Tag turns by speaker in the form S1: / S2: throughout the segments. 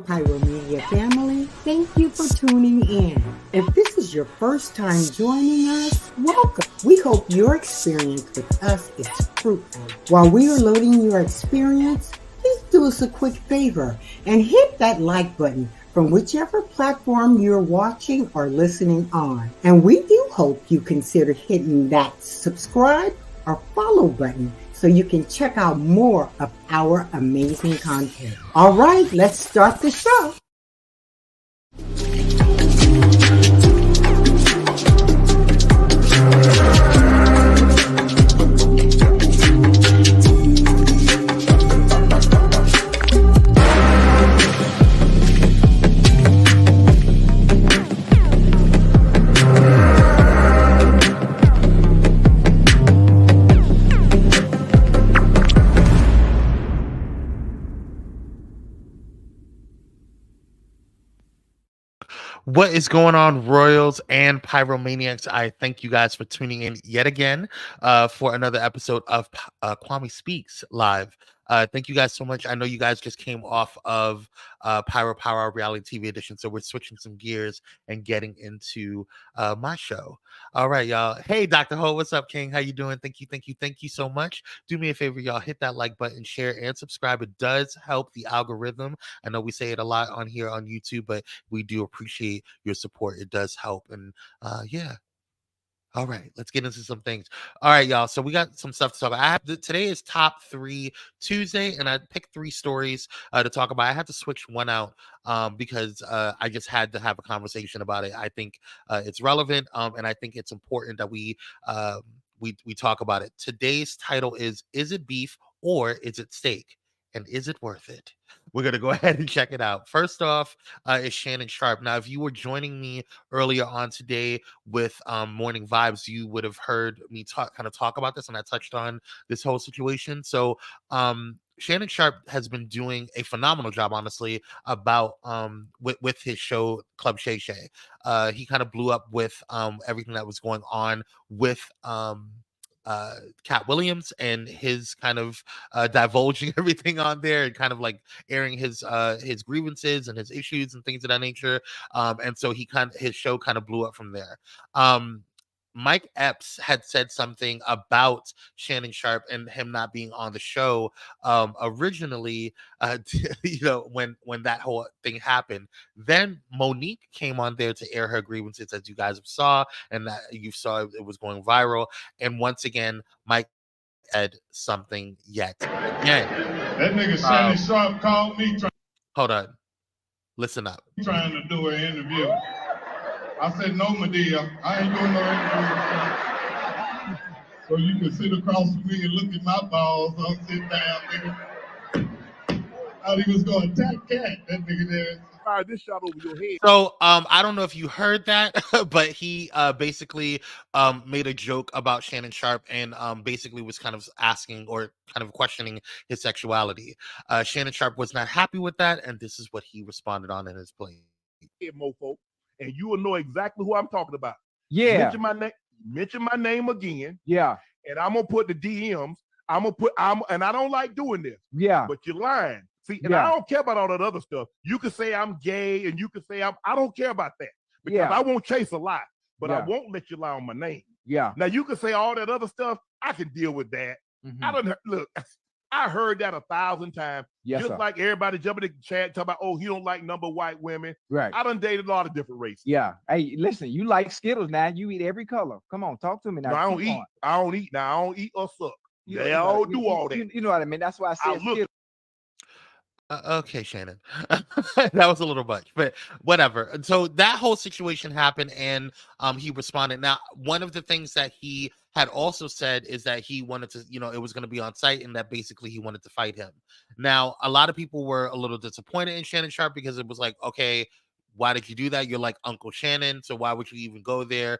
S1: Pyro Media family, thank you for tuning in. If this is your first time joining us, welcome. We hope your experience with us is fruitful. While we are loading your experience, please do us a quick favor and hit that like button from whichever platform you're watching or listening on. And we do hope you consider hitting that subscribe or follow button so you can check out more of our amazing content. All right, let's start the show.
S2: What is going on, Royals and Pyromaniacs? I thank you guys for tuning in yet again for another episode of Kwame Speaks Live. Thank you guys so much. I know you guys just came off of Pyro Power Reality TV edition, so we're switching some gears and getting into my show. All right, y'all. Hey, Dr. Ho, what's up, King? How you doing? Thank you so much. Do me a favor, y'all. Hit that like button, share, and subscribe. It does help the algorithm. I know we say it a lot on here on YouTube, but we do appreciate your support. It does help. And yeah. All right, let's get into some things. All right, y'all. So we got some stuff to talk about. Today is Top 3 Tuesday, and I picked 3 stories to talk about. I had to switch one out because I just had to have a conversation about it. I think it's relevant, and I think it's important that we talk about it. Today's title is it beef or is it steak? And is it worth it? We're going to go ahead and check it out. First off is Shannon Sharpe. Now, if you were joining me earlier on today with Morning Vibes, you would have heard me talk about this, and I touched on this whole situation. So Shannon Sharpe has been doing a phenomenal job, honestly, about with his show Club Shay Shay. He kind of blew up with everything that was going on with Cat Williams and his kind of divulging everything on there and kind of like airing his grievances and his issues and things of that nature. And so his show kind of blew up from there. Mike Epps had said something about Shannon Sharpe and him not being on the show originally, when that whole thing happened. Then Monique came on there to air her grievances, as you guys have saw, and that you saw it was going viral. And once again, Mike said something yet again.
S3: That nigga Shannon Sharpe called me.
S2: Hold on. Listen up.
S3: Trying to do an interview. I said, no, Medea, I ain't doing no interview. So you can sit across from me and look at my balls. I'll sit down, nigga. Thought he was going to attack Cat, that nigga there. All right, this shot over your head.
S2: So I don't know if you heard that, but he basically made a joke about Shannon Sharpe and basically was kind of asking or kind of questioning his sexuality. Shannon Sharpe was not happy with that, and this is what he responded on in his play.
S3: Mofo, and you will know exactly who I'm talking about.
S4: Yeah.
S3: Mention my name again.
S4: Yeah.
S3: And I'm gonna put the DMs. And I don't like doing this.
S4: Yeah.
S3: But you're lying. See, and I don't care about all that other stuff. You can say I'm gay, and you can say I don't care about that because I won't chase a lie, but I won't let you lie on my name.
S4: Yeah.
S3: Now you can say all that other stuff. I can deal with that.
S4: Mm-hmm.
S3: I heard that 1,000 times.
S4: Yes,
S3: just
S4: sir.
S3: like everybody jumping in the chat talking about, he don't like number white women.
S4: Right.
S3: I done dated a lot of different races.
S4: Yeah. Hey, listen, you like Skittles now. You eat every color. Come on, talk to me now.
S3: No, I don't eat. I don't eat. Now I don't eat or suck. They all do all that.
S4: You know what I mean? That's why I said Skittles.
S2: Okay, Shannon. That was a little much, but whatever. So that whole situation happened, and he responded. Now, one of the things that he had also said is that he wanted to, it was going to be on site, and that basically he wanted to fight him. Now, a lot of people were a little disappointed in Shannon Sharpe because it was like, okay, why did you do that? You're like Uncle Shannon, so why would you even go there?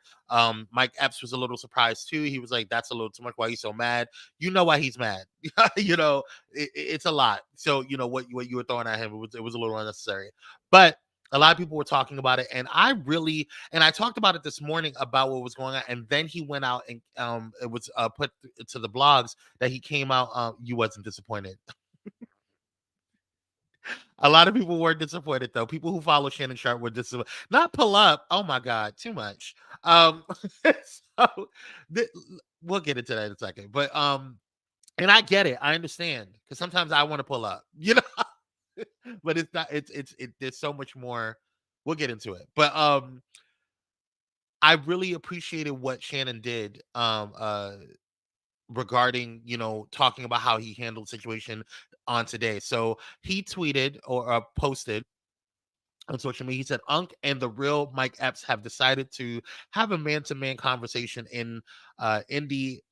S2: Mike Epps was a little surprised too. He was like, that's a little too much. Why are you so mad? You know why he's mad. It's a lot. So what you were throwing at him, it was a little unnecessary. But a lot of people were talking about it, and I talked about it this morning about what was going on, and then he went out and it was put to the blogs that he came out. You wasn't disappointed. A lot of people were disappointed though. People who follow Shannon Sharpe were disappointed. Not pull up. Oh my God, too much. So th- we'll get into that in a second. But and I get it. I understand because sometimes I want to pull up, but it's not. There's so much more. We'll get into it. But I really appreciated what Shannon did. Regarding talking about how he handled the situation on today. So he tweeted or posted on social media. He said, Unc and the real Mike Epps have decided to have a man-to-man conversation in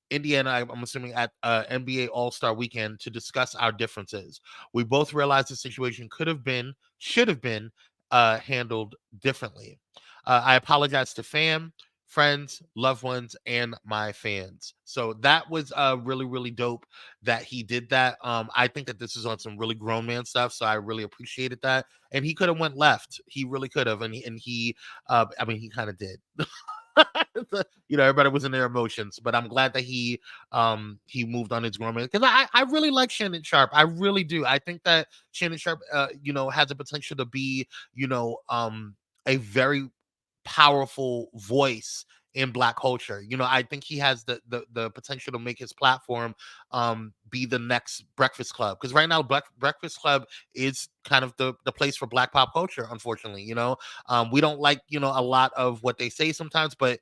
S2: Indiana, I'm assuming at NBA All-Star Weekend to discuss our differences. We both realized the situation should have been handled differently. I apologize to fam, friends, loved ones, and my fans. So that was really, really dope that he did that. I think that this is on some really grown man stuff, so I really appreciated that. And he could have went left. He really could have, and he I mean, he kind of did. Everybody was in their emotions, but I'm glad that he moved on his grown man because I really like Shannon Sharpe. I really do. I think that Shannon Sharpe, has the potential to be, a very powerful voice in Black culture. I think he has the potential to make his platform be the next Breakfast Club, because right now Breakfast Club is kind of the place for Black pop culture, unfortunately. We don't like a lot of what they say sometimes, but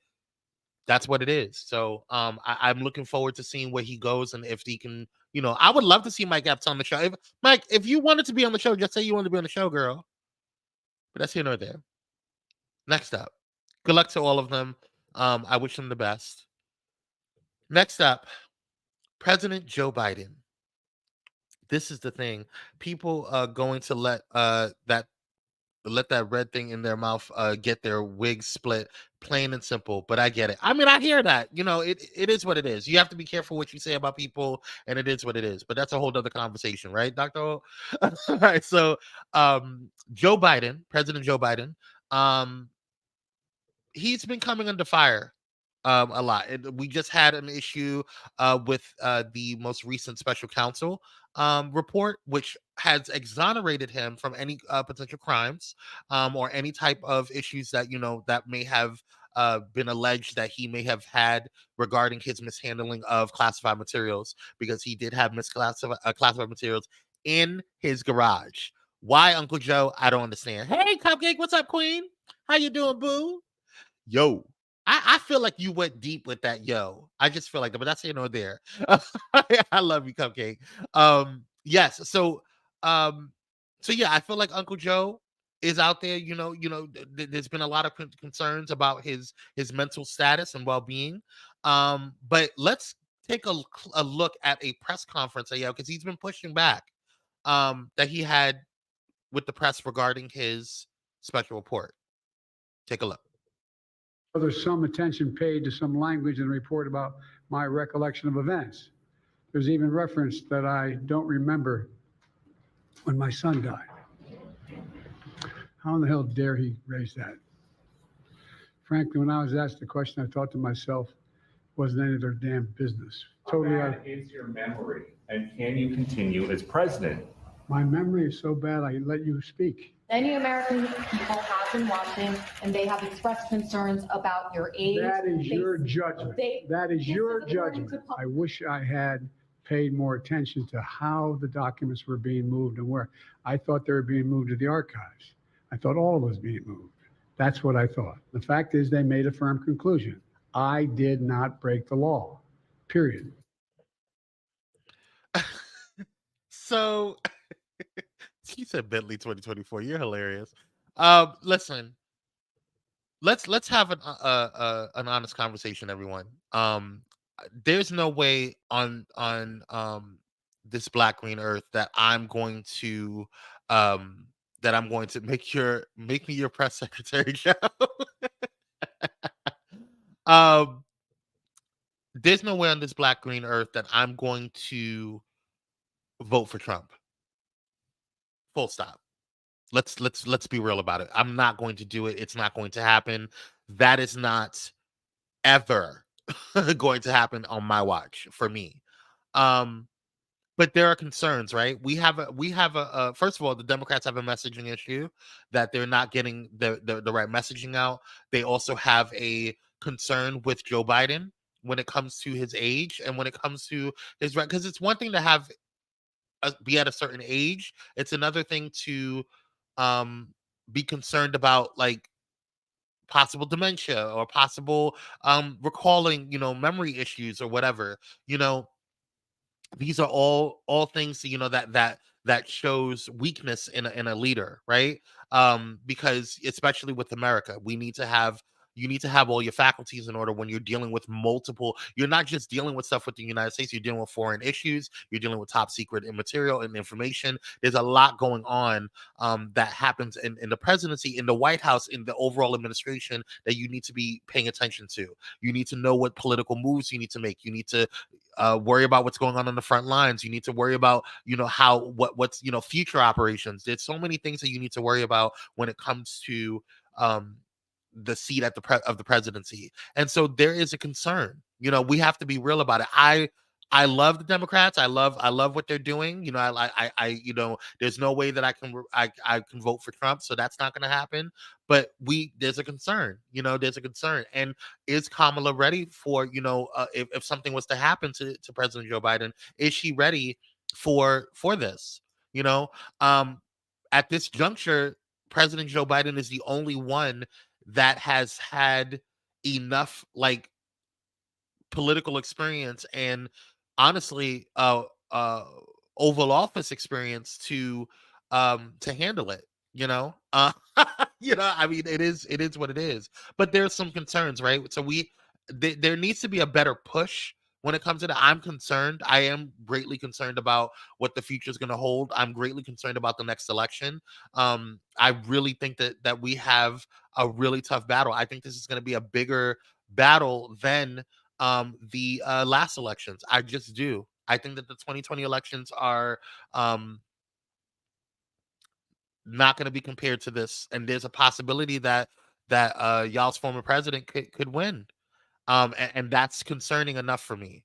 S2: that's what it is. So I'm looking forward to seeing where he goes and if he can. I would love to see Mike Epps on the show. Mike, if you wanted to be on the show, just say you wanted to be on the show, girl. But that's here nor there. Next up, good luck to all of them. I wish them the best. Next up, President Joe Biden. This is the thing. People are going to let that red thing in their mouth get their wigs split, plain and simple. But I get it. I mean, I hear that. It is what it is. You have to be careful what you say about people, and it is what it is. But that's a whole other conversation, right, Dr. O? All right. So President Joe Biden, he's been coming under fire a lot. And we just had an issue with the most recent special counsel report, which has exonerated him from any potential crimes or any type of issues that that may have been alleged that he may have had regarding his mishandling of classified materials, because he did have classified materials in his garage. Why, Uncle Joe? I don't understand. Hey, Cupcake, what's up, Queen? How you doing, boo? Yo. I feel like you went deep with that, yo. I just feel like that, but that's here nor there. I love you, Cupcake. Yes. So yeah, I feel like Uncle Joe is out there. There's been a lot of concerns about his mental status and well-being. But let's take a look at a press conference, because he's been pushing back that he had with the press regarding his special report. Take a look.
S5: There's some attention paid to some language in the report about my recollection of events. There's even reference that I don't remember when my son died. How in the hell dare he raise that? Frankly, when I was asked the question, I thought to myself, wasn't any of their damn business.
S6: Totally. How bad is your memory, and can you continue as president?
S5: My memory is so bad, I let you speak.
S7: Many American people have been watching, and they have expressed concerns about your age.
S5: That is your judgment. That is your judgment. I wish I had paid more attention to how the documents were being moved and where. I thought they were being moved to the archives. I thought all of it was being moved. That's what I thought. The fact is, they made a firm conclusion. I did not break the law, period.
S2: So he said Bentley 2024. You're hilarious. Listen, let's have an honest conversation, everyone. There's no way on this black green earth that I'm going to make me your press secretary, Joe. There's no way on this black green earth that I'm going to vote for Trump. Full stop. Let's be real about it. I'm not going to do it. It's not going to happen. That is not ever going to happen on my watch for me. but there are concerns, right? We have a first of all, the Democrats have a messaging issue that they're not getting the right messaging out. They also have a concern with Joe Biden when it comes to his age and when it comes to his right, because it's one thing to have be at a certain age. It's another thing to um be concerned about like possible dementia or possible recalling, memory issues or whatever. You know, these are all things, that shows weakness in a leader, right? Because especially with America, we need to have you need to have all your faculties in order when you're dealing with multiple. You're not just dealing with stuff with the United States, you're dealing with foreign issues, you're dealing with top secret material and information. There's a lot going on that happens in the presidency, in the White House, in the overall administration, that you need to be paying attention to. You need to know what political moves you need to make. You need to worry about what's going on the front lines. You need to worry about, what's future operations. There's so many things that you need to worry about when it comes to um, the seat at of the presidency. And so there is a concern. We have to be real about it. I love the Democrats. I love what they're doing. There's no way that I can vote for Trump, so that's not going to happen. But there's a concern. There's a concern. And is Kamala ready for, if something was to happen to President Joe Biden, is she ready for this? You know, um, at this juncture, President Joe Biden is the only one that has had enough like political experience and honestly uh Oval Office experience to handle it, I mean, it is what it is, but there's some concerns, right? So there needs to be a better push when it comes to that. I'm concerned. I am greatly concerned about what the future is going to hold. I'm greatly concerned about the next election. I really think that we have a really tough battle. I think this is going to be a bigger battle than the last elections. I just do. I think that the 2020 elections are not going to be compared to this, and there's a possibility that y'all's former president could win. And that's concerning enough for me.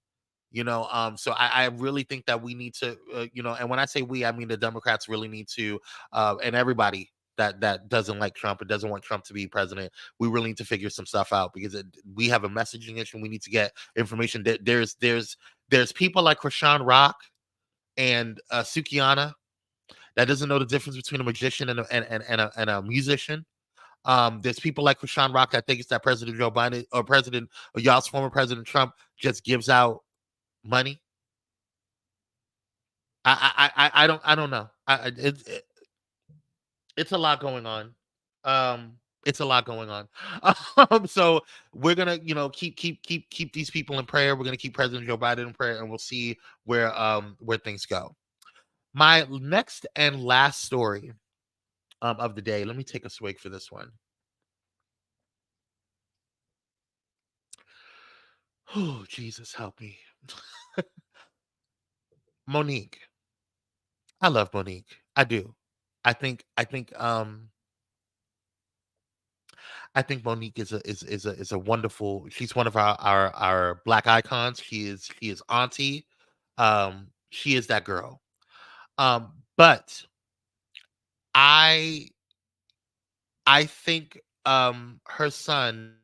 S2: So I really think that we need to, and when I say we, I mean the Democrats really need to, and everybody that doesn't like Trump and doesn't want Trump to be president, we really need to figure some stuff out, because we have a messaging issue. We need to get information. There's people like Krishan Rock and Sukiana that doesn't know the difference between a magician and a musician. There's people like Krishan Rock that thinks that President Joe Biden or y'all's former President Trump just gives out money. I don't know. It's a lot going on. It's a lot going on. So we're gonna, keep these people in prayer. We're gonna keep President Joe Biden in prayer, and we'll see where things go. My next and last story of the day. Let me take a swig for this one. Oh, Jesus, help me. Monique. I love Monique. I do. I think Monique is a wonderful. She's one of our black icons. She is auntie. She is that girl. But I I think her son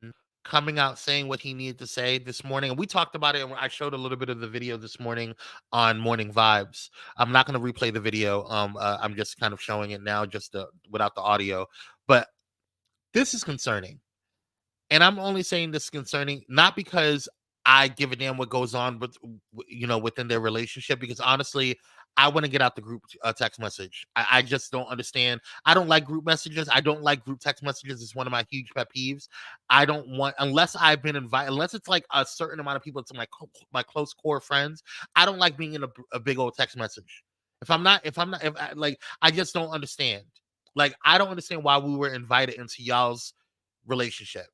S2: coming out saying what he needed to say this morning, and we talked about it, and I showed a little bit of the video this morning on Morning Vibes. I'm not going to replay the video. I'm just kind of showing it now, just without the audio. But this is concerning. And I'm only saying this concerning not because I give a damn what goes on, but within their relationship. Because honestly, I want to get out the group text message. I just don't understand. I don't like group messages. I don't like group text messages. It's one of my huge pet peeves. I don't want, unless I've been invited, unless it's like a certain amount of people to my close core friends. I don't like being in a big old text message. If I just don't understand. Like, I don't understand why we were invited into y'all's relationship.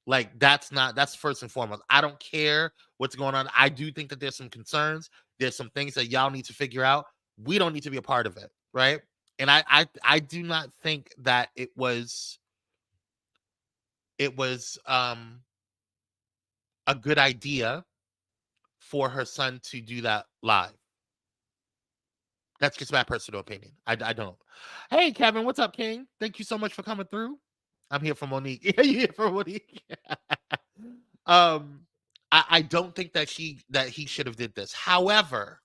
S2: Like, that's first and foremost. I don't care what's going on. I do think that there's some concerns. There's some things that y'all need to figure out. We don't need to be a part of it, right? And I do not think that it was a good idea for her son to do that live. That's just my personal opinion. I don't. Hey, Kevin, what's up, King? Thank you so much for coming through. I'm here for Monique. Yeah, you here for Monique? um, I don't think that he should have did this. However,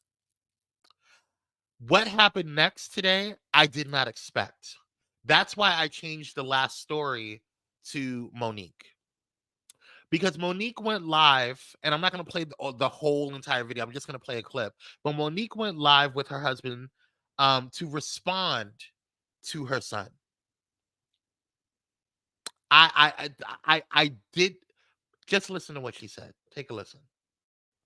S2: what happened next today, I did not expect. That's why I changed the last story to Monique. Because Monique went live, and I'm not going to play the whole entire video. I'm just going to play a clip. But Monique went live with her husband to respond to her son. I did just listen to what she said. Take a listen.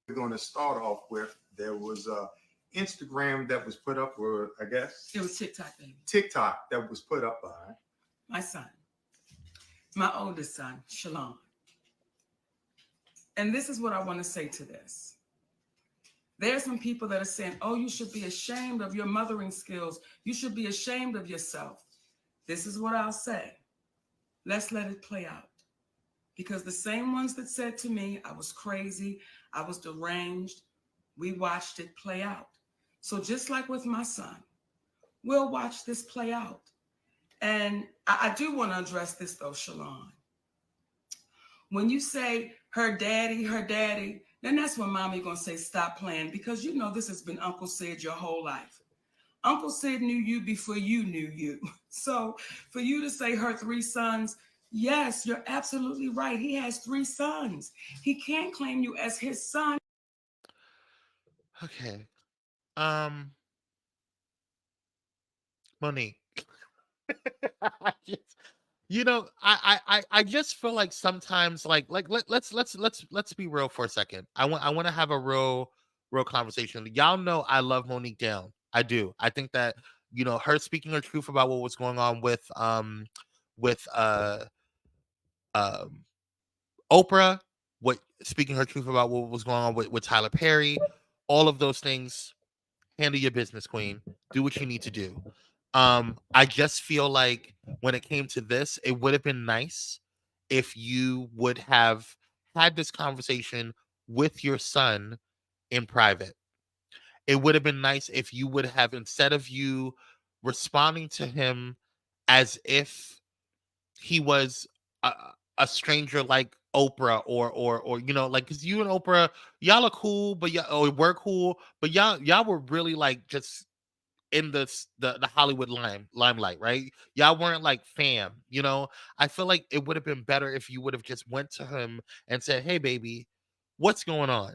S8: We're going to start off with, there was a Instagram that was put up, or I guess
S9: It was TikTok, baby.
S8: TikTok that was put up by
S9: My son, my oldest son, Shannon. And this is what I want to say to this. There are some people that are saying, oh, you should be ashamed of your mothering skills. You should be ashamed of yourself. This is what I'll say. Let's let it play out. Because the same ones that said to me, I was crazy, I was deranged, we watched it play out. So just like with my son, we'll watch this play out. And I do want to address this though, Shalon. When you say her daddy, then that's when mommy gonna say stop playing, because you know this has been Uncle Sid your whole life. Uncle Sid knew you before you knew you. So for you to say her 3 sons, yes, you're absolutely right. He has 3 sons. He can't claim you as his son.
S2: Okay. Monique. I just, I just feel like sometimes let's be real for a second. I want to have a real conversation. Y'all know I love Monique down. I do. I think that her speaking her truth about what was going on with with Oprah, what speaking her truth about what was going on with Tyler Perry, all of those things. Handle your business, queen. Do what you need to do. I just feel like when it came to this, it would have been nice if you would have had this conversation with your son in private. It would have been nice if you would have, instead of you responding to him as if he was a stranger like Oprah or like, because you and Oprah, y'all are cool, but we're cool, but y'all were really like just in the Hollywood limelight, right? Y'all weren't like fam, I feel like it would have been better if you would have just went to him and said, hey baby, what's going on?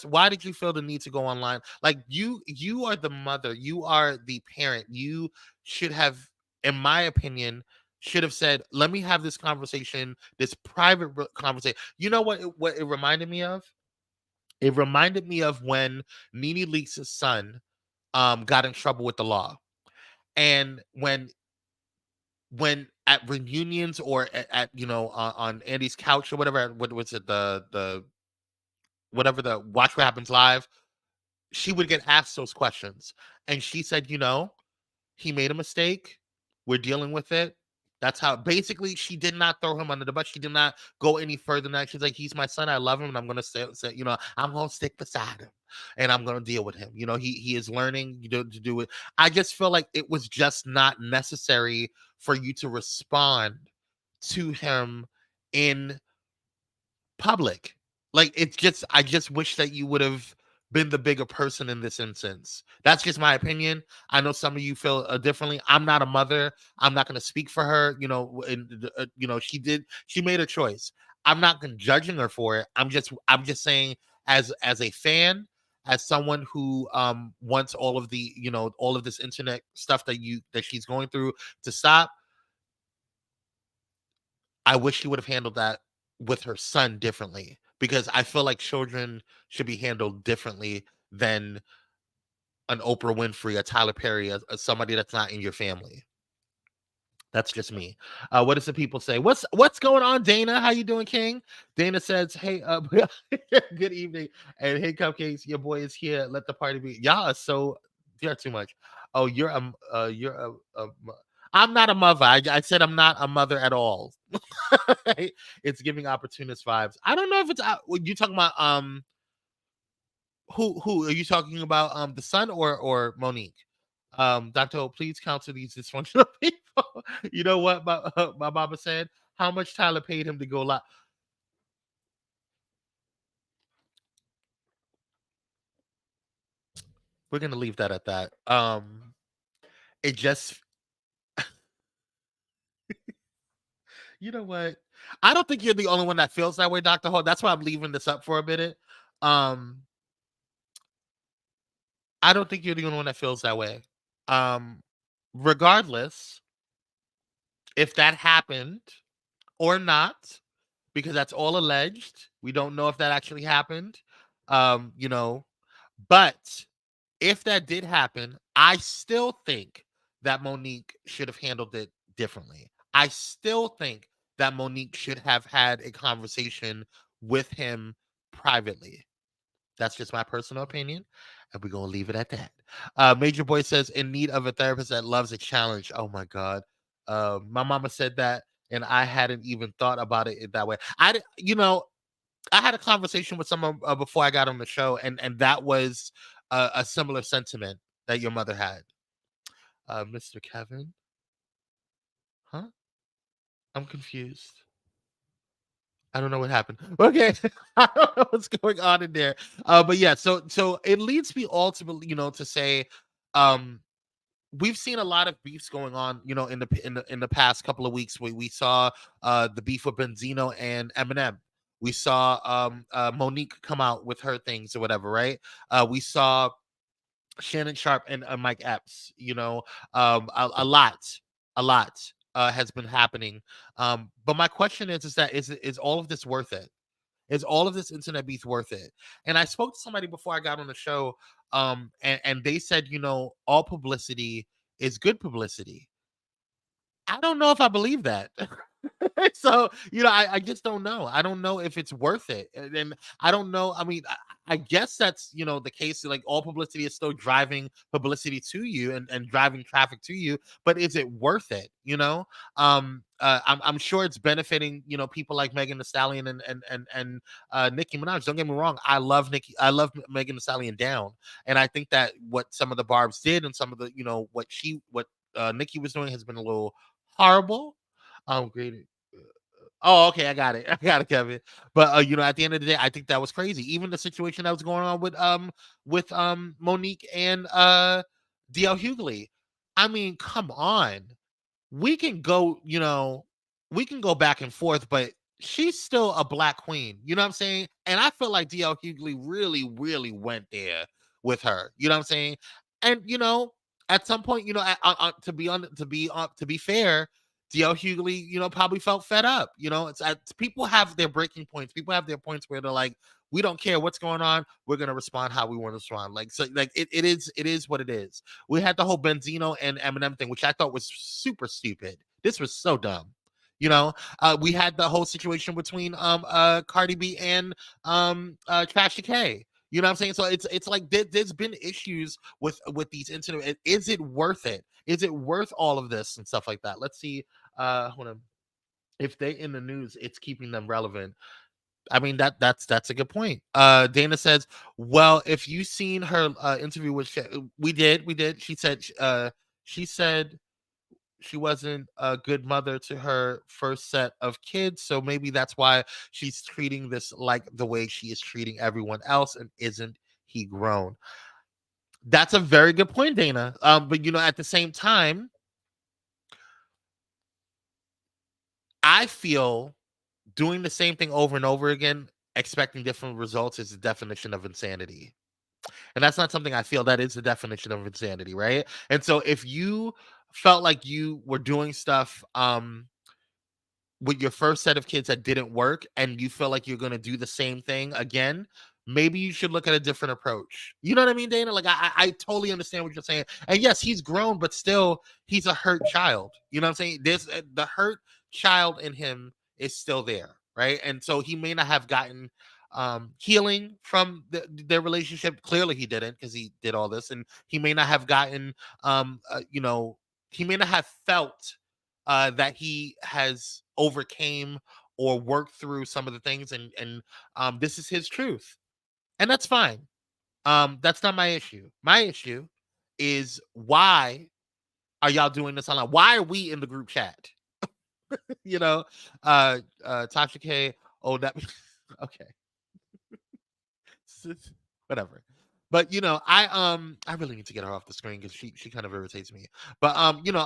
S2: Why did you feel the need to go online? Like, you are the mother, you are the parent. You should have, in my opinion, should have said, let me have this conversation, this private conversation. You know what it reminded me of? It reminded me of when Nene Leakes' son got in trouble with the law. And when at reunions or at on Andy's couch or whatever, what was it, the whatever, the Watch What Happens Live, she would get asked those questions. And she said, he made a mistake. We're dealing with it. That's how, basically, she did not throw him under the bus. She did not go any further than that. She's like, he's my son. I love him. And I'm going to say, I'm going to stick beside him and I'm going to deal with him. He is learning to do it. I just feel like it was just not necessary for you to respond to him in public. Like, I just wish that you would have been the bigger person in this instance. That's just my opinion. I know some of you feel differently. I'm not a mother. I'm not going to speak for her. She made a choice. I'm not judging her for it. I'm just saying, as a fan, as someone who wants all of the, all of this internet stuff that she's going through to stop. I wish she would have handled that with her son differently, because I feel like children should be handled differently than an Oprah Winfrey, a Tyler Perry, as somebody that's not in your family. That's just me. What does the people say? What's going on, Dana? How you doing, King? Dana says, hey, good evening. And hey, Cupcakes, your boy is here. Let the party be. Y'all are so, you're too much. Oh, I'm not a mother. I said I'm not a mother at all. It's giving opportunist vibes. I don't know if it's you talking about who are you talking about, the son or Monique? Dr. O, please counsel these dysfunctional people. You know what my mama said? How much Tyler paid him to go live? We're gonna leave that at that. It just, you know what? I don't think you're the only one that feels that way, Dr. Ho. That's why I'm leaving this up for a minute. Um, I don't think you're the only one that feels that way. Um, Regardless, if that happened or not, because that's all alleged. We don't know if that actually happened. You know, but if that did happen, I still think that Monique should have handled it differently. I still think that Monique should have had a conversation with him privately. That's just my personal opinion, and we're gonna leave it at that. Major Boy says, "In need of a therapist that loves a challenge." Oh my god, my mama said that, and I hadn't even thought about it that way. I had a conversation with someone before I got on the show, and that was a similar sentiment that your mother had. Mr. Kevin, huh? I'm confused. I don't know what happened. Okay, I don't know what's going on in there. But yeah, so it leads me ultimately, to say, um, we've seen a lot of beefs going on, in the past couple of weeks. We saw the beef with Benzino and Eminem. We saw Monique come out with her things or whatever, right? We saw Shannon Sharpe and Mike Epps. A lot has been happening. But my question is that is all of this worth it? Is all of this internet beef worth it? And I spoke to somebody before I got on the show, and they said, all publicity is good publicity. I don't know if I believe that. So, I just don't know. I don't know if it's worth it. And I don't know. I mean, I guess that's, the case. Like, all publicity is still driving publicity to you and driving traffic to you. But is it worth it? I'm sure it's benefiting, people like Megan Thee Stallion and Nicki Minaj. Don't get me wrong. I love Megan Thee Stallion down. And I think that what some of the Barbs did and some of the, what Nicki was doing has been a little horrible. Great. Oh, okay, I got it. I got it, Kevin. But at the end of the day, I think that was crazy. Even the situation that was going on with Monique and DL Hughley. I mean, come on. We can go, we can go back and forth, but she's still a black queen. You know what I'm saying? And I feel like DL Hughley really, really went there with her. You know what I'm saying? And at some point, to be fair, DL Hughley, probably felt fed up. It's people have their breaking points. People have their points where they're like, we don't care what's going on. We're gonna respond how we want to respond. Like, so, like it is what it is. We had the whole Benzino and Eminem thing, which I thought was super stupid. This was so dumb. We had the whole situation between Cardi B and Tasha K. You know what I'm saying? So it's like there's been issues with these internet. Is it worth it? Is it worth all of this and stuff like that? Let's see. Hold on. If they in the news, it's keeping them relevant. I mean, that's a good point. Dana says, well, if you seen her interview with we did. She said she wasn't a good mother to her first set of kids, so maybe that's why she's treating this like the way she is treating everyone else. And isn't he grown? That's a very good point, Dana. But at the same time, I feel doing the same thing over and over again, expecting different results, is the definition of insanity. And that's not something I feel. That is the definition of insanity, right? And so if you felt like you were doing stuff with your first set of kids that didn't work and you feel like you're going to do the same thing again, maybe you should look at a different approach. You know what I mean, Dana? Like, I totally understand what you're saying. And yes, he's grown, but still he's a hurt child. You know what I'm saying? The hurt child in him is still there, right? And so he may not have gotten healing from their relationship. Clearly he didn't, because he did all this. And he may not have gotten he may not have felt that he has overcame or worked through some of the things, and this is his truth, and that's fine. That's not my issue. My issue is why are y'all doing this online? Why are we in the group chat? You know, Tasha K. Oh, that okay. Whatever. But I really need to get her off the screen because she kind of irritates me. But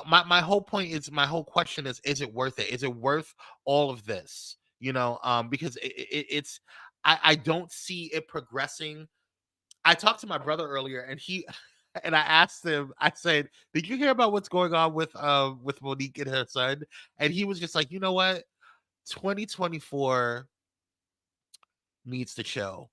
S2: my whole point is, my whole question is it worth it? Is it worth all of this? Because it's I don't see it progressing. I talked to my brother earlier, and he and I asked him, I said, "Did you hear about what's going on with Monique and her son?" And he was just like, "You know what? 2024 needs to chill."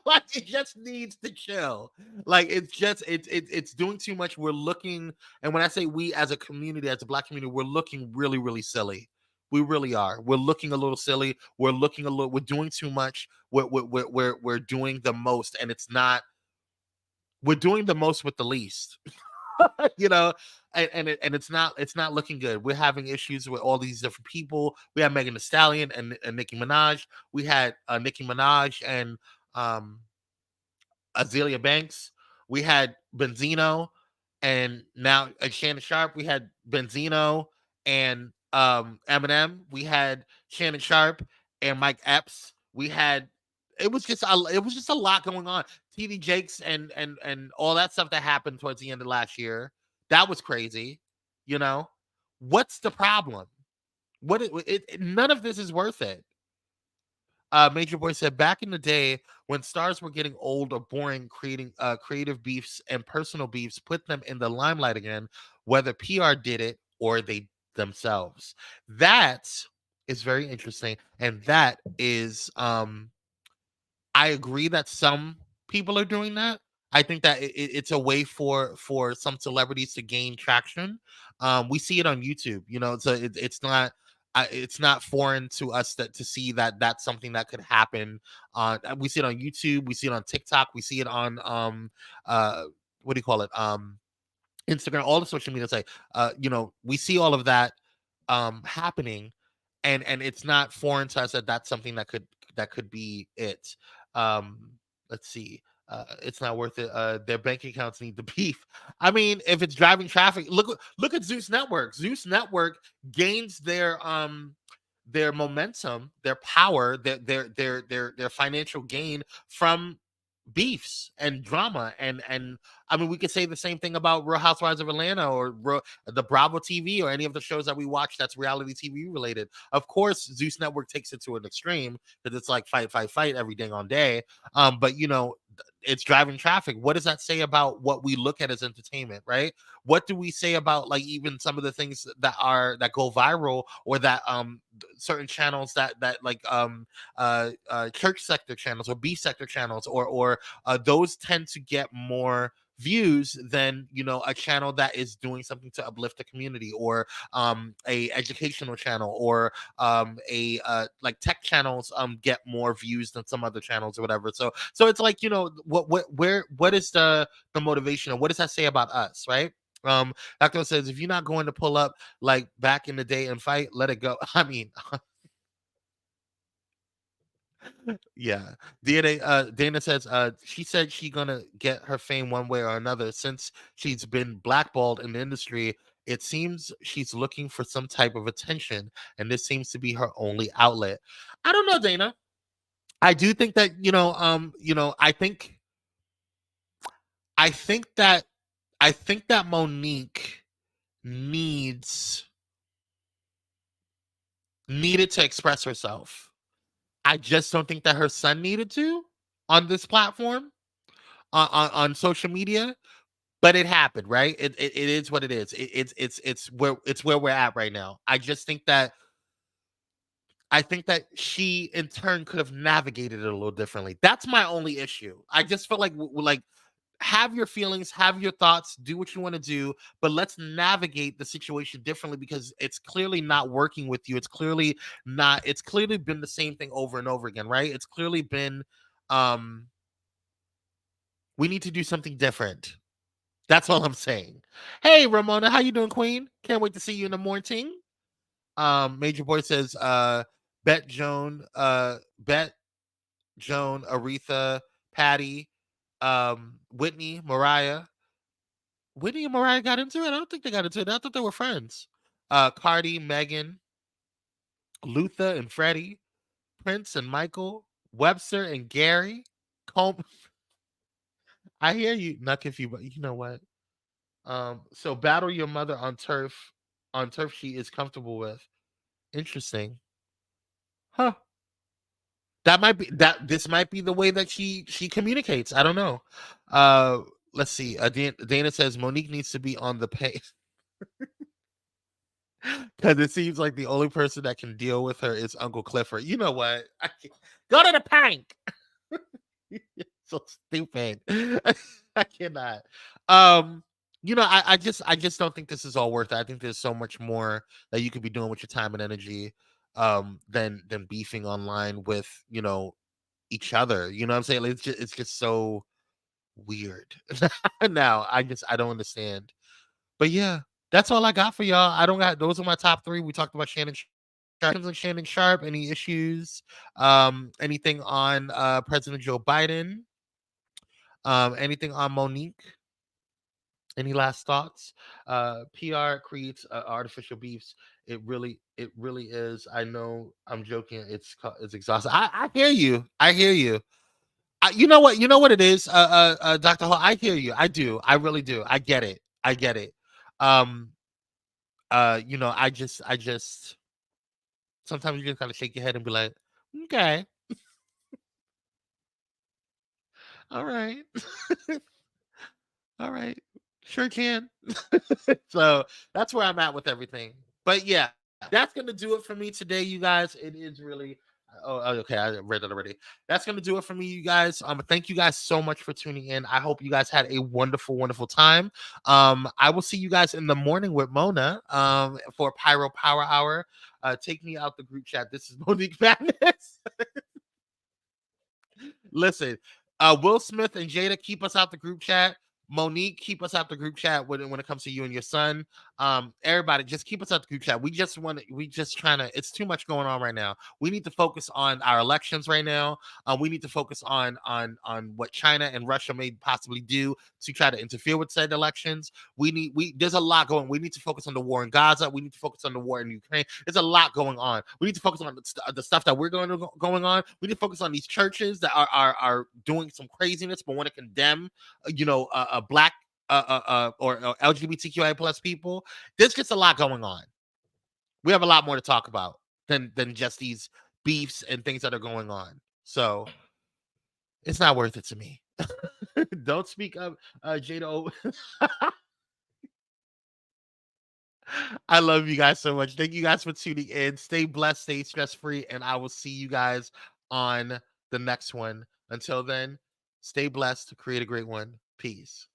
S2: Like, it just needs to chill. Like, it's doing too much. We're looking, and when I say we as a community, as a Black community, we're looking really, really silly. We really are. We're looking a little silly. We're doing too much. We're doing the most, and it's not. We're doing the most with the least. you know and it's not looking good. We're having issues with all these different people. We have Megan Thee Stallion and Nicki Minaj. We had Nicki Minaj and um Azealia Banks. We had Benzino, and now Shannon Sharpe. We had Benzino and Eminem. We had Shannon Sharpe and Mike Epps. We had it was just a lot going on. TD Jakes and all that stuff that happened towards the end of last year. That was crazy. You know, what's the problem? None of this is worth it. Major Boy said, back in the day when stars were getting old or boring, creating creative beefs and personal beefs put them in the limelight again, whether PR did it or they themselves. That is very interesting, and that is I agree that some people are doing that. I think that it's a way for some celebrities to gain traction. We see it on YouTube, so it's not foreign to us to see that that's something that could happen. We see it on YouTube, we see it on TikTok, we see it on uh, what do you call it? Instagram, all the social media site. We see all of that happening, and it's not foreign to us that that's something that could be it. Um, let's see. It's not worth it. Their bank accounts need the beef. I mean, if it's driving traffic, look at Zeus Network. Zeus Network gains their momentum, their power, their financial gain from beefs and drama. And I mean, we could say the same thing about Real Housewives of Atlanta or the Bravo TV or any of the shows that we watch that's reality TV related. Of course, Zeus Network takes it to an extreme because it's like fight, fight, fight every day on day. But it's driving traffic. What does that say about what we look at as entertainment, right? What do we say about, like, even some of the things that go viral, or that certain channels that like church sector channels or beef sector channels, or those tend to get more views than a channel that is doing something to uplift the community, or a educational channel, or a like tech channels get more views than some other channels or whatever. So it's like, what is the motivation, or what does that say about us, right? Dr. says, if you're not going to pull up like back in the day and fight, let it go. I mean, yeah. Dana says, she said she gonna get her fame one way or another. Since she's been blackballed in the industry, it seems she's looking for some type of attention, and this seems to be her only outlet. I don't know, Dana. I do think that, I think that Monique needed to express herself. I just don't think that her son needed to on this platform, on social media. But it happened, right? It is what it is. It's where we're at right now. I think that she in turn could have navigated it a little differently. That's my only issue. I just feel like, have your feelings, have your thoughts, do what you want to do, but let's navigate the situation differently, because it's clearly not working with you. It's clearly been the same thing over and over again, right? It's clearly been we need to do something different. That's all I'm saying. Hey, Ramona, how you doing, Queen? Can't wait to see you in the morning. Major Boy says, Bet Joan, Aretha, Patty, Whitney, Mariah, Whitney and Mariah got into it? I don't think they got into it. I thought they were friends. Cardi, Megan, Luther and Freddie, Prince and Michael, Webster and Gary, Coleman. I hear you, not confused, but you know what? So battle your mother on turf she is comfortable with. Interesting. Huh. This might be the way that she communicates. I don't know. Let's see. Dana says Monique needs to be on the page. Because it seems like the only person that can deal with her is Uncle Clifford. You know what? Go to the pank. So stupid. I cannot. I just don't think this is all worth it. I think there's so much more that you could be doing with your time and energy than beefing online with, each other. You know what I'm saying? It's just so weird. Now, I don't understand. But yeah, that's all I got for y'all. Those are my top 3. We talked about Shannon Sharpe, any issues, anything on President Joe Biden, anything on Monique, any last thoughts? PR creates artificial beefs. It really is. I know I'm joking. It's exhausting. I hear you. You know what it is, Dr. Hall. I hear you. I do. I really do. I get it. I just sometimes you just gotta shake your head and be like, okay. All right. All right. Sure can. So that's where I'm at with everything. But yeah, that's gonna do it for me today, you guys. It is really okay. I read that already. That's gonna do it for me, you guys. Thank you guys so much for tuning in. I hope you guys had a wonderful, wonderful time. I will see you guys in the morning with Mona for Pyro Power Hour. Take me out the group chat. This is Monique Madness. Listen, Will Smith and Jada, keep us out the group chat. Monique, keep us out the group chat when it comes to you and your son. Everybody, just keep us out the group chat. It's too much going on right now. We need to focus on our elections right now. We need to focus on what China and Russia may possibly do to try to interfere with said elections. There's a lot going. We need to focus on the war in Gaza. We need to focus on the war in Ukraine. There's a lot going on. We need to focus on the stuff that we're going on. We need to focus on these churches that are doing some craziness, but want to condemn, Black or LGBTQI plus people. There's just a lot going on. We have a lot more to talk about than just these beefs and things that are going on. So it's not worth it to me. Don't speak of Jada. I love you guys so much. Thank you guys for tuning in. Stay blessed, stay stress-free, and I will see you guys on the next one. Until then, stay blessed, create a great one. Peace.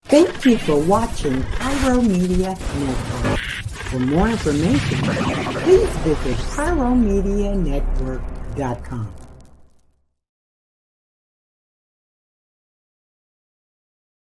S1: Thank you for watching Pyro Media Network. For more information, please visit pyromedianetwork.com.